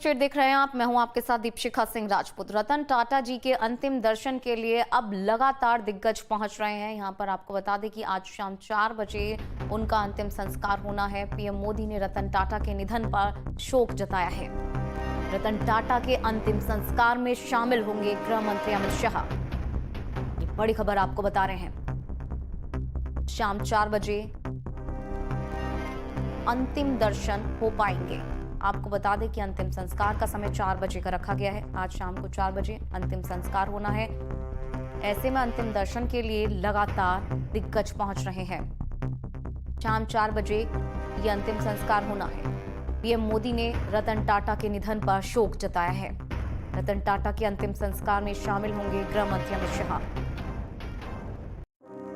शेर देख रहे हैं आप। मैं हूं आपके साथ दीपशिखा सिंह राजपूत। रतन टाटा जी के अंतिम दर्शन के लिए अब लगातार दिग्गज पहुंच रहे हैं। यहां पर आपको बता दें कि आज शाम 4 बजे उनका अंतिम संस्कार होना है। पीएम मोदी ने रतन टाटा के निधन पर शोक जताया है। रतन टाटा के अंतिम संस्कार में शामिल होंगे गृह मंत्री अमित शाह। ये बड़ी खबर आपको बता रहे हैं। शाम 4 बजे अंतिम दर्शन हो पाएंगे। आपको बता दें कि अंतिम संस्कार का समय 4 बजे का रखा गया है। आज शाम को 4 बजे अंतिम संस्कार होना है। ऐसे में अंतिम दर्शन के लिए लगातार दिग्गज पहुंच रहे हैं। शाम 4 बजे ये अंतिम संस्कार होना है। पीएम मोदी ने रतन टाटा के निधन पर शोक जताया है। रतन टाटा के अंतिम संस्कार में शामिल होंगे गृह मंत्री अमित शाह।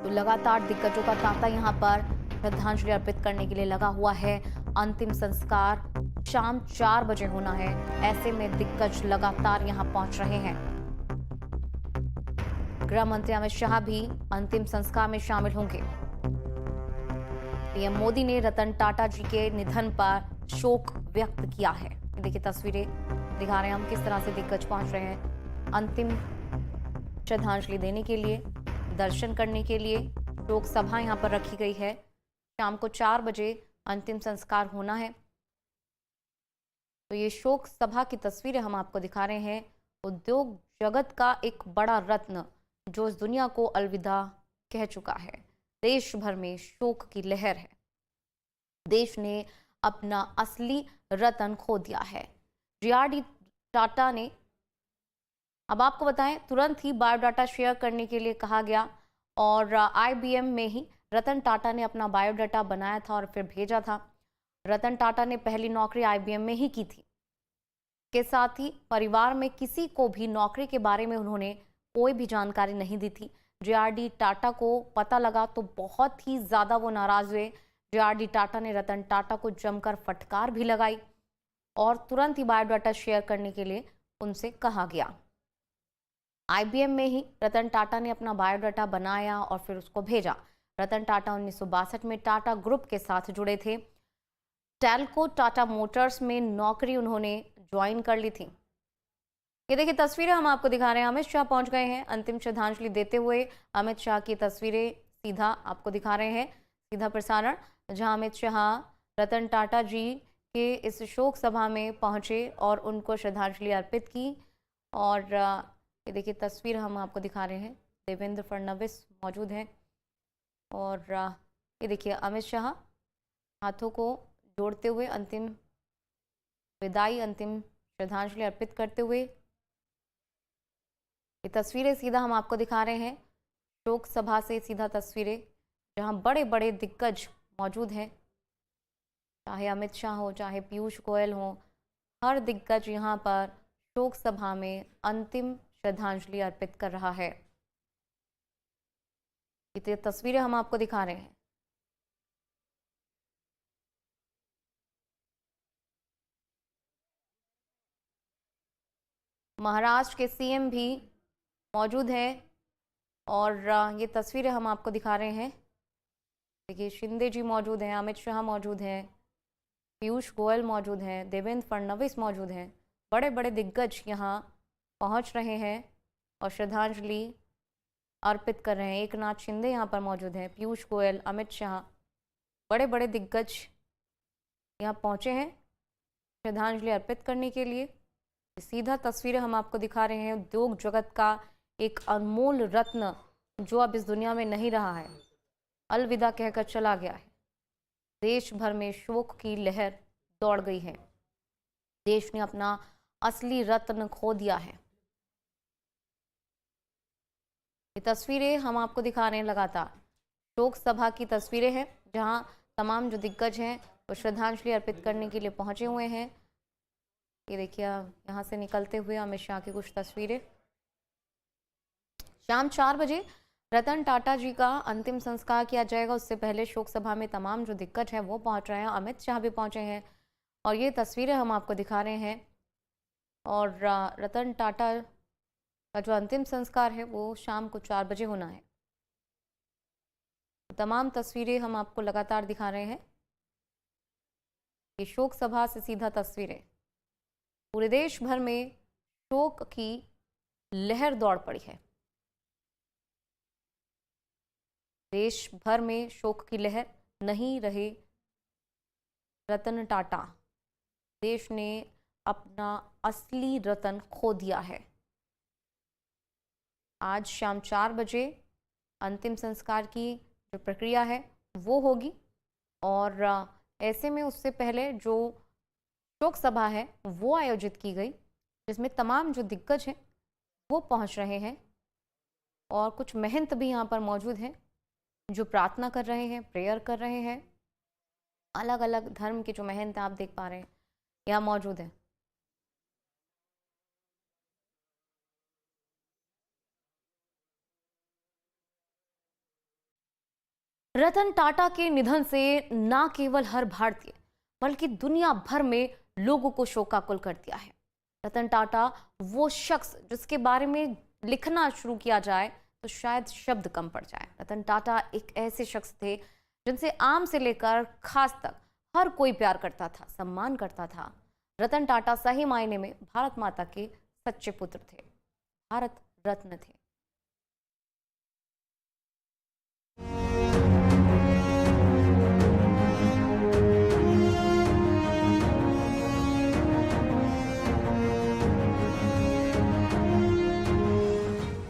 तो लगातार दिग्गजों का तांता यहां पर श्रद्धांजलि अर्पित करने के लिए लगा हुआ है। अंतिम संस्कार शाम 4 बजे होना है। ऐसे में दिग्गज लगातार यहां पहुंच रहे हैं। गृह मंत्री अमित शाह भी अंतिम संस्कार में शामिल होंगे। पीएम मोदी ने रतन टाटा जी के निधन पर शोक व्यक्त किया है। देखिए तस्वीरें दिखा रहे हैं हम किस तरह से दिग्गज पहुंच रहे हैं अंतिम श्रद्धांजलि देने के लिए, दर्शन करने के लिए। शोक सभा यहां पर रखी गई है। शाम को 4 बजे अंतिम संस्कार होना है। तो ये शोक सभा की तस्वीरें हम आपको दिखा रहे हैं। उद्योग जगत का एक बड़ा रत्न जो इस दुनिया को अलविदा कह चुका है। देश भर में शोक की लहर है। देश ने अपना असली रतन खो दिया है। जीआरडी टाटा ने, अब आपको बताएं, तुरंत ही बायोडाटा शेयर करने के लिए कहा गया और आईबीएम में ही रतन टाटा ने अपना बायोडाटा बनाया था और फिर भेजा था। रतन टाटा ने पहली नौकरी आईबीएम में ही की थी। के साथ ही परिवार में किसी को भी नौकरी के बारे में उन्होंने कोई भी जानकारी नहीं दी थी। जीआरडी टाटा को पता लगा तो बहुत ही ज्यादा वो नाराज हुए। जीआरडी टाटा ने रतन टाटा को जमकर फटकार भी लगाई और तुरंत ही बायोडाटा शेयर करने के लिए उनसे कहा गया। आईबीएम में ही रतन टाटा ने अपना बायोडाटा बनाया और फिर उसको भेजा। रतन टाटा 1962 में टाटा ग्रुप के साथ जुड़े थे। टेल्को टाटा मोटर्स में नौकरी उन्होंने ज्वाइन कर ली थी। ये देखिए तस्वीरें हम आपको दिखा रहे हैं। अमित शाह पहुंच गए हैं अंतिम श्रद्धांजलि देते हुए। अमित शाह की तस्वीरें सीधा आपको दिखा रहे हैं, सीधा प्रसारण, जहां अमित शाह रतन टाटा जी के इस शोक सभा में पहुंचे और उनको श्रद्धांजलि अर्पित की। और ये देखिए तस्वीर हम आपको दिखा रहे हैं। देवेंद्र फडणवीस मौजूद हैं और ये देखिए अमित शाह हाथों को जोड़ते हुए अंतिम विदाई, अंतिम श्रद्धांजलि अर्पित करते हुए। ये तस्वीरें सीधा हम आपको दिखा रहे हैं शोक सभा से, सीधा तस्वीरें जहां बड़े बड़े दिग्गज मौजूद हैं, चाहे अमित शाह हो, चाहे पीयूष गोयल हो। हर दिग्गज यहां पर शोक सभा में अंतिम श्रद्धांजलि अर्पित कर रहा है। ये तस्वीरें हम आपको दिखा रहे हैं। महाराष्ट्र के सीएम भी मौजूद हैं और ये तस्वीरें हम आपको दिखा रहे हैं। देखिए शिंदे जी मौजूद हैं, अमित शाह मौजूद हैं, पीयूष गोयल मौजूद हैं, देवेंद्र फडणवीस मौजूद हैं। बड़े बड़े दिग्गज यहाँ पहुँच रहे हैं और श्रद्धांजलि अर्पित कर रहे हैं। एकनाथ शिंदे यहाँ पर मौजूद हैं, पीयूष गोयल, अमित शाह, बड़े बड़े दिग्गज यहाँ पहुँचे हैं श्रद्धांजलि अर्पित करने के लिए। सीधा तस्वीरें हम आपको दिखा रहे हैं। उद्योग जगत का एक अनमोल रत्न जो अब इस दुनिया में नहीं रहा है, अलविदा कहकर चला गया है। देश भर में शोक की लहर दौड़ गई है। देश ने अपना असली रत्न खो दिया है। ये तस्वीरें हम आपको दिखा रहे हैं लगातार। शोक सभा की तस्वीरें हैं जहां तमाम जो दिग्गज हैं वो श्रद्धांजलि अर्पित करने के लिए पहुंचे हुए हैं। ये देखिए यहाँ से निकलते हुए अमित शाह की कुछ तस्वीरें। शाम 4 बजे रतन टाटा जी का अंतिम संस्कार किया जाएगा। उससे पहले शोक सभा में तमाम जो दिग्गज हैं वो पहुंच रहे हैं। अमित शाह भी पहुंचे हैं और ये तस्वीरें हम आपको दिखा रहे हैं। और रतन टाटा का जो अंतिम संस्कार है वो शाम को 4 बजे होना है। तमाम तस्वीरें हम आपको लगातार दिखा रहे हैं। ये शोक सभा से सीधा तस्वीरें। पूरे देश भर में शोक की लहर दौड़ पड़ी है। देश भर में शोक की लहर, नहीं रहे रतन टाटा। देश ने अपना असली रतन खो दिया है। आज शाम 4 बजे अंतिम संस्कार की जो प्रक्रिया है वो होगी और ऐसे में उससे पहले जो शोक सभा है वो आयोजित की गई, जिसमें तमाम जो दिग्गज हैं वो पहुंच रहे हैं और कुछ महंत भी यहाँ पर मौजूद हैं जो प्रार्थना कर रहे हैं, प्रेयर कर रहे हैं। अलग अलग धर्म के जो महंत आप देख पा रहे हैं यहाँ मौजूद हैं। रतन टाटा के निधन से न केवल हर भारतीय बल्कि दुनिया भर में लोगों को शोकाकुल कर दिया है। रतन टाटा वो शख्स जिसके बारे में लिखना शुरू किया जाए तो शायद शब्द कम पड़ जाए। रतन टाटा एक ऐसे शख्स थे जिनसे आम से लेकर खास तक हर कोई प्यार करता था, सम्मान करता था। रतन टाटा सही मायने में भारत माता के सच्चे पुत्र थे, भारत रत्न थे।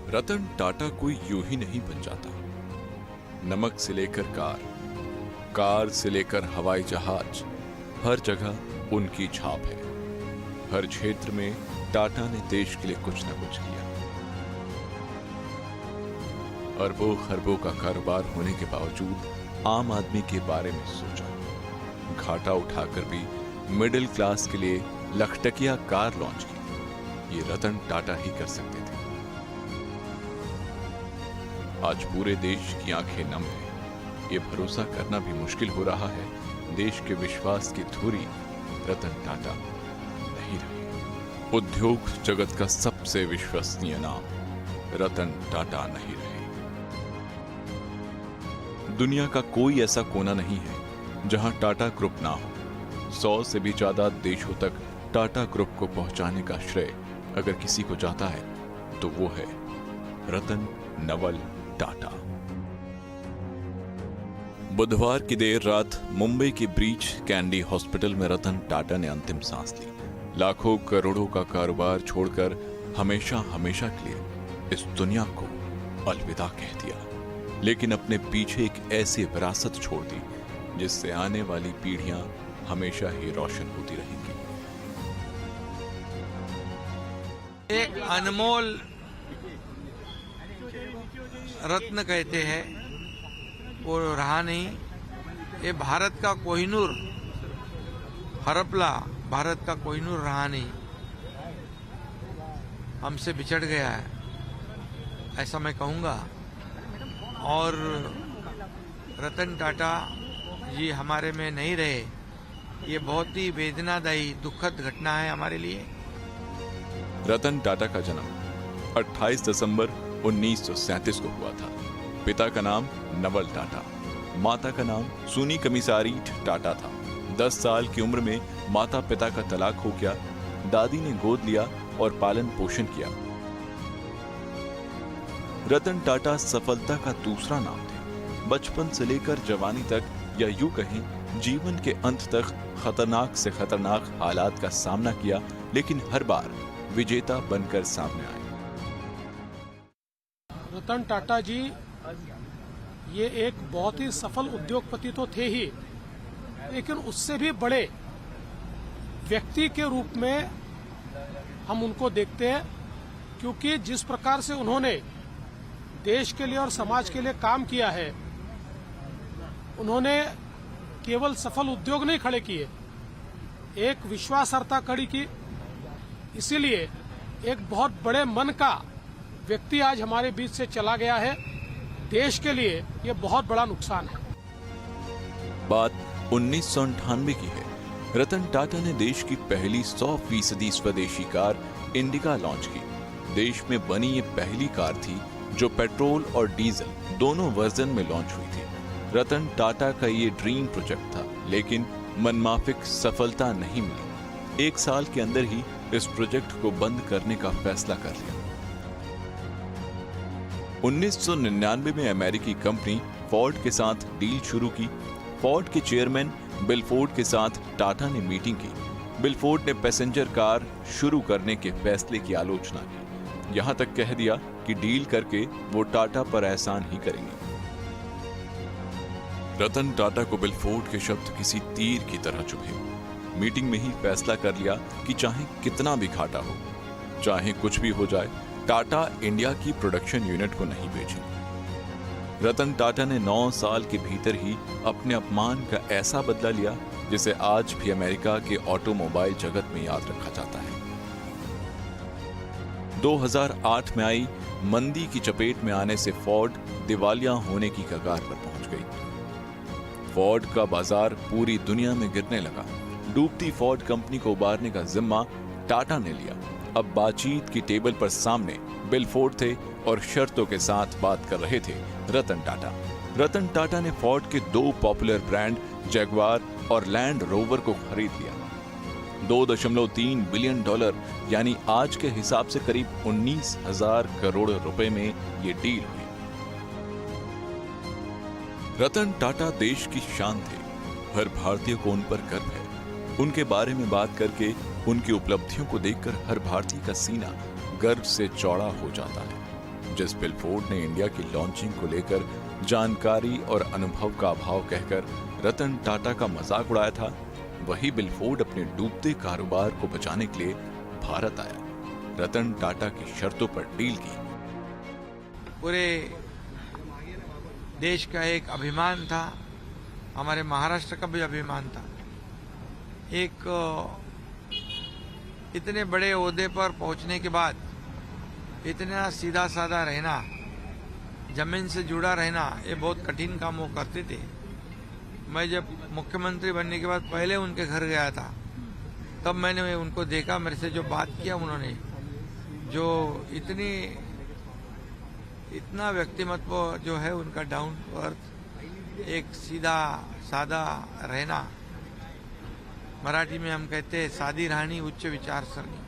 रतन टाटा कोई यूं ही नहीं बन जाता। नमक से लेकर कार से लेकर हवाई जहाज, हर जगह उनकी छाप है। हर क्षेत्र में टाटा ने देश के लिए कुछ न कुछ किया। अरबों खरबों का कारोबार होने के बावजूद आम आदमी के बारे में सोचा। घाटा उठाकर भी मिडिल क्लास के लिए लखटकिया कार लॉन्च की। ये रतन टाटा ही कर सकते थे। आज पूरे देश की आंखें नम हैं। ये भरोसा करना भी मुश्किल हो रहा है, देश के विश्वास की धुरी रतन टाटा नहीं रहे। उद्योग जगत का सबसे विश्वसनीय नाम रतन टाटा नहीं रहे। दुनिया का कोई ऐसा कोना नहीं है जहां टाटा ग्रुप ना हो। 100 से भी ज्यादा देशों तक टाटा ग्रुप को पहुंचाने का श्रेय अगर किसी को जाता है तो वो है रतन नवल टाटा। बुधवार की देर रात मुंबई की ब्रीच कैंडी हॉस्पिटल में रतन टाटा ने अंतिम सांस ली। लाखों करोड़ों का कारोबार छोड़कर हमेशा हमेशा के लिए इस दुनिया को अलविदा कह दिया, लेकिन अपने पीछे एक ऐसी विरासत छोड़ दी जिससे आने वाली पीढ़ियां हमेशा ही रोशन होती रहेंगी। एक अनमोल रत्न कहते हैं, वो रहा नहीं। ये भारत का कोहिनूर, हरपला भारत का कोहिनूर रहा नहीं, हमसे बिछड़ गया है, ऐसा मैं कहूँगा। और रतन टाटा जी हमारे में नहीं रहे, ये बहुत ही वेदनादायी दुखद घटना है हमारे लिए। रतन टाटा का जन्म 28 दिसंबर 1937 को हुआ था। पिता का नाम नवल टाटा, माता का नाम सुनी कमिसारी टाटा था। 10 साल की उम्र में माता पिता का तलाक हो गया। दादी ने गोद लिया और पालन पोषण किया। रतन टाटा सफलता का दूसरा नाम थे। बचपन से लेकर जवानी तक, या यूं कहें जीवन के अंत तक खतरनाक से खतरनाक हालात का सामना किया, लेकिन हर बार विजेता बनकर सामने आए। रतन टाटा जी ये एक बहुत ही सफल उद्योगपति तो थे ही, लेकिन उससे भी बड़े व्यक्ति के रूप में हम उनको देखते हैं, क्योंकि जिस प्रकार से उन्होंने देश के लिए और समाज के लिए काम किया है, उन्होंने केवल सफल उद्योग नहीं खड़े किए, एक विश्वासार्हता खड़ी की। इसीलिए एक बहुत बड़े मन का व्यक्ति आज हमारे बीच से चला गया है। देश के लिए ये बहुत बड़ा नुकसान है। बात 1998 की है। रतन टाटा ने देश की पहली 100% स्वदेशी कार इंडिका लॉन्च की। देश में बनी ये पहली कार थी जो पेट्रोल और डीजल दोनों वर्जन में लॉन्च हुई थी। रतन टाटा का ये ड्रीम प्रोजेक्ट था, लेकिन मनमाफिक सफलता नहीं मिली। 1 साल के अंदर ही इस प्रोजेक्ट को बंद करने का फैसला कर लिया। 1999 में अमेरिकी कंपनी फोर्ड के साथ डील शुरू की। फोर्ड के चेयरमैन बिल फोर्ड के साथ टाटा ने मीटिंग की। बिल फोर्ड ने पैसेंजर कार शुरू करने के फैसले की आलोचना की, यहां तक कह दिया कि डील करके वो टाटा पर एहसान ही करेंगे। रतन टाटा को बिल फोर्ड के शब्द किसी तीर की तरह चुभे। मीटिंग में ही फैसला कर लिया कि चाहे कितना भी घाटा हो, चाहे कुछ भी हो जाए, टाटा इंडिया की प्रोडक्शन यूनिट को नहीं बेचेंगे। रतन टाटा ने 9 साल के भीतर ही अपने अपमान का ऐसा बदला लिया जिसे आज भी अमेरिका के ऑटोमोबाइल जगत में याद रखा जाता है। 2008 में आई मंदी की चपेट में आने से फोर्ड दिवालिया होने की कगार पर पहुंच गई। फोर्ड का बाजार पूरी दुनिया में गिरने लगा। डूबती फोर्ड कंपनी को उबारने का जिम्मा टाटा ने लिया। अब बातचीत की टेबल पर सामने बिल फोर्ड थे और शर्तों के साथ बात कर रहे थे रतन टाटा। रतन टाटा ने फोर्ड के 2 पॉपुलर ब्रांड जैगवार और लैंड रोवर को खरीद लिया। $2.3 बिलियन यानी आज के हिसाब से करीब 19,000 करोड़ रुपए में ये डील हुई। रतन टाटा देश की शान थे। हर भारतीय को उन पर गर्व है। उनके बारे में बात करके, उनकी उपलब्धियों को देखकर हर भारतीय का सीना गर्व से चौड़ा हो जाता है। जिस बिल फोर्ड ने इंडिया की लॉन्चिंग को लेकर जानकारी और अनुभव का अभाव कहकर रतन टाटा का मजाक उड़ाया था, वही बिल फोर्ड अपने डूबते कारोबार को बचाने के लिए भारत आया। रतन टाटा की शर्तों पर डील की। पूरे देश का एक अभिमान था, हमारे महाराष्ट्र का भी अभिमान था। एक इतने बड़े ओहदे पर पहुंचने के बाद इतना सीधा साधा रहना, जमीन से जुड़ा रहना, ये बहुत कठिन काम वो करते थे। मैं जब मुख्यमंत्री बनने के बाद पहले उनके घर गया था, तब मैंने उनको देखा, मेरे से जो बात किया उन्होंने, जो इतना व्यक्तिमत्व जो है उनका, डाउन टू अर्थ, एक सीधा सादा रहना, मराठी में हम कहते हैं सादी राहणी, उच्च विचारसरणी।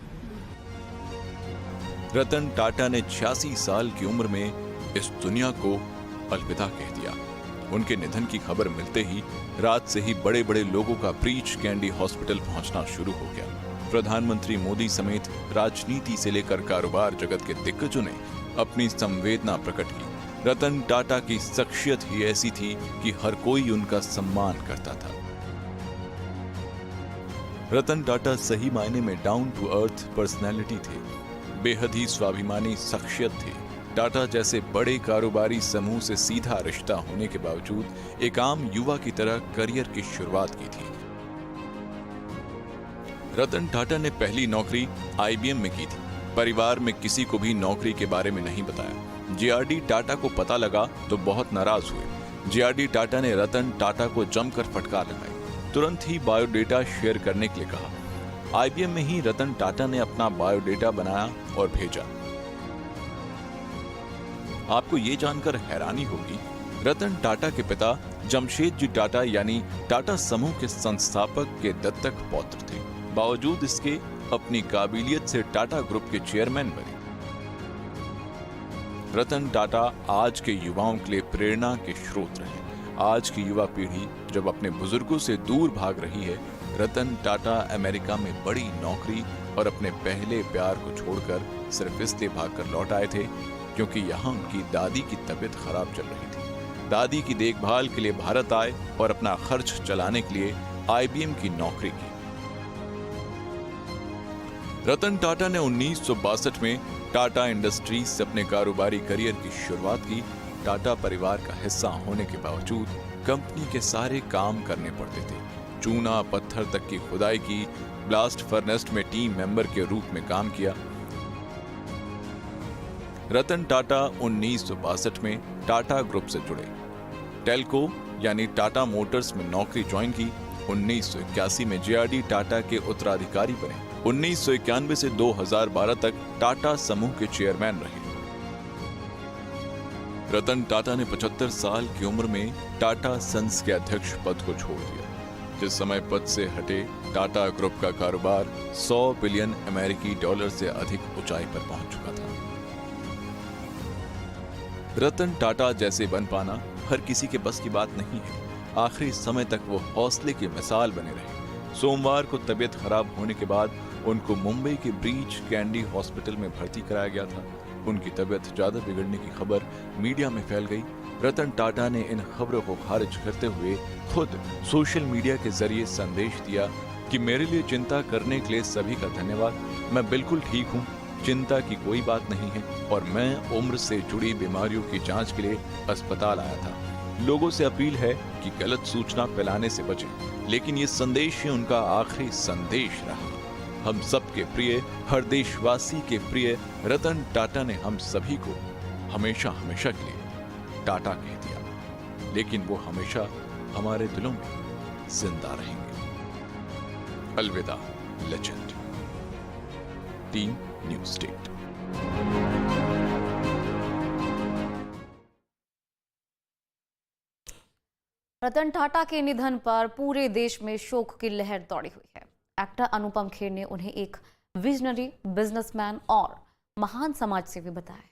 रतन टाटा ने 86 साल की उम्र में इस दुनिया को अलविदा कह दिया। उनके निधन की खबर मिलते ही रात से ही बड़े बड़े लोगों का ब्रीच कैंडी हॉस्पिटल पहुंचना शुरू हो गया। प्रधानमंत्री मोदी समेत राजनीति से लेकर कारोबार जगत के दिग्गजों ने अपनी संवेदना प्रकट की। रतन टाटा की शख्सियत ही ऐसी थी कि हर कोई उनका सम्मान करता था। रतन टाटा सही मायने में डाउन टू अर्थ पर्सनैलिटी थे, बेहद ही स्वाभिमानी शख्सियत थे। टाटा जैसे बड़े कारोबारी समूह से सीधा रिश्ता होने के बावजूद एक आम युवा की तरह करियर की शुरुआत की थी। रतन टाटा ने पहली नौकरी IBM में की थी। परिवार में किसी को भी नौकरी के बारे में नहीं बताया। JRD टाटा को पता लगा तो बहुत नाराज हुए। JRD टाटा ने रतन टाटा को जमकर फटकार लगाई। तुरंत ही बायोडेटा शेयर करने के लिए कहा। IBM में ही रतन टाटा ने अपना बायोडेटा बनाया और भेजा। आपको ये जानकर हैरानी होगी, रतन टाटा के पिता जमशेदजी टाटा यानी टाटा समूह के संस्थापक के दत्तक पौत्र थे। बावजूद इसके अपनी काबिलियत से टाटा ग्रुप के चेयरमैन बने। रतन टाटा आज के युवाओं के लिए प्रेरणा के स्रोत रहे। आज की युवा पीढ़ी जब अपने बुजुर्गों से दूर भाग रही है, रतन टाटा अमेरिका में बड़ी नौकरी और अपने पहले प्यार को छोड़कर सिर्फ इसलिए भागकर लौट आए थे क्योंकि यहाँ उनकी दादी की तबीयत खराब चल रही थी। दादी की देखभाल के लिए भारत आए और अपना खर्च चलाने के लिए IBM की नौकरी की। रतन टाटा ने 1962 में टाटा इंडस्ट्रीज से अपने कारोबारी करियर की शुरुआत की। टाटा परिवार का हिस्सा होने के बावजूद कंपनी के सारे काम करने पड़ते थे। चूना पत्थर तक की खुदाई की, ब्लास्ट फर्नेस में टीम मेंबर के रूप में काम किया। रतन टाटा 1962 में टाटा ग्रुप से जुड़े। टेल्को यानी टाटा मोटर्स में नौकरी ज्वाइन की। 1981 में JRD टाटा के उत्तराधिकारी बने। 1991 से 2012 तक टाटा समूह के चेयरमैन रहे। रतन टाटा ने 75 साल की उम्र में टाटा सन्स के अध्यक्ष पद को छोड़ दिया। जिस समय पद से हटे टाटा ग्रुप का कारोबार 100 बिलियन अमेरिकी डॉलर से अधिक ऊंचाई पर पहुंच चुका था। रतन टाटा जैसे बन पाना हर किसी के बस की बात नहीं है। आखिरी समय तक वो हौसले की मिसाल बने रहे। सोमवार को तबीयत खराब होने के बाद उनको मुंबई के ब्रीच कैंडी हॉस्पिटल में भर्ती कराया गया था। उनकी तबीयत ज्यादा बिगड़ने की खबर मीडिया में फैल गई। रतन टाटा ने इन खबरों को खारिज करते हुए खुद सोशल मीडिया के जरिए संदेश दिया कि मेरे लिए चिंता करने के लिए सभी का धन्यवाद। मैं बिल्कुल ठीक हूँ, चिंता की कोई बात नहीं है और मैं उम्र से जुड़ी बीमारियों की जांच के लिए अस्पताल आया था। लोगों से अपील है कि गलत सूचना फैलाने से बचें, लेकिन ये संदेश ही उनका आखिरी संदेश रहा। हम सबके प्रिय, हर देशवासी के प्रिय रतन टाटा ने हम सभी को हमेशा हमेशा के लिए टाटा कह दिया, लेकिन वो हमेशा हमारे दिलों में जिंदा रहेंगे। अलविदा legend. Team news state. Ratan Tata के निधन पर पूरे देश में शोक की लहर दौड़ी हुई है। एक्टर अनुपम खेर ने उन्हें एक विजनरी, बिजनेसमैन और महान समाजसेवी बताया।